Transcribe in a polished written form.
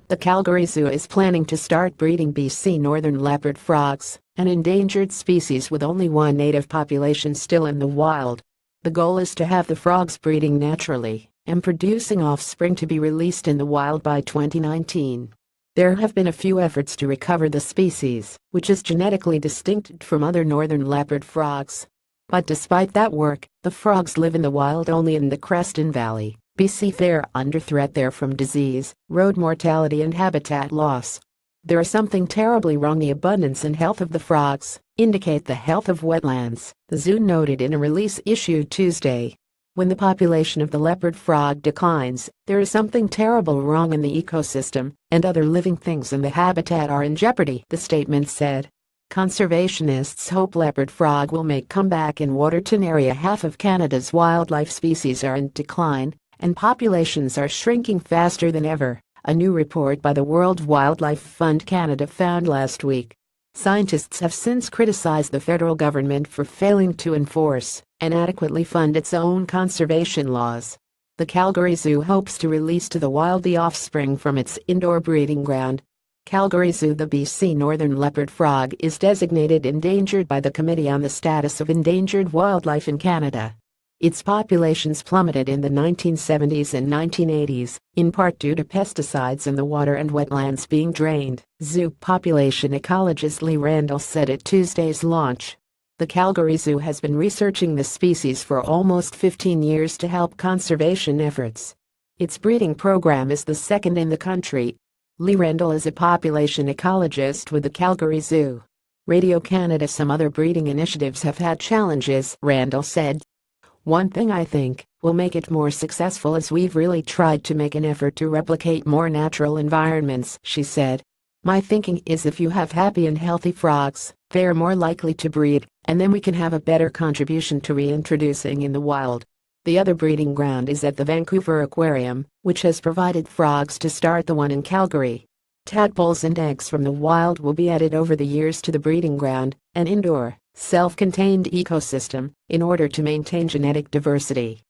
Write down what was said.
The Calgary Zoo is planning to start breeding BC northern leopard frogs, an endangered species with only one native population still in the wild. The goal is to have the frogs breeding naturally and producing offspring to be released in the wild by 2019. There have been a few efforts to recover the species, which is genetically distinct from other northern leopard frogs. But despite that work, the frogs live in the wild only in the Creston Valley, BC. They're under threat there from disease, road mortality and habitat loss. There is something terribly wrong. The abundance and health of the frogs indicate the health of wetlands, the zoo noted in a release issued Tuesday. When the population of the leopard frog declines, there is something terrible wrong in the ecosystem, and other living things in the habitat are in jeopardy, the statement said. Conservationists hope leopard frog will make comeback in Waterton area. Half of Canada's wildlife species are in decline, and populations are shrinking faster than ever, a new report by the World Wildlife Fund Canada found last week. Scientists have since criticized the federal government for failing to enforce and adequately fund its own conservation laws. The Calgary Zoo hopes to release to the wild the offspring from its indoor breeding ground. Calgary Zoo. The BC northern leopard frog is designated endangered by the Committee on the Status of Endangered Wildlife in Canada. Its populations plummeted in the 1970s and 1980s, in part due to pesticides in the water and wetlands being drained, zoo population ecologist Lee Randall said at Tuesday's launch. The Calgary Zoo has been researching the species for almost 15 years to help conservation efforts. Its breeding program is the second in the country. Lee Randall is a population ecologist with the Calgary Zoo. Radio Canada. Some other breeding initiatives have had challenges, Randall said. One thing I think will make it more successful is we've really tried to make an effort to replicate more natural environments, she said. My thinking is if you have happy and healthy frogs, they're more likely to breed, and then we can have a better contribution to reintroducing in the wild. The other breeding ground is at the Vancouver Aquarium, which has provided frogs to start the one in Calgary. Tadpoles and eggs from the wild will be added over the years to the breeding ground, an indoor, self-contained ecosystem, in order to maintain genetic diversity.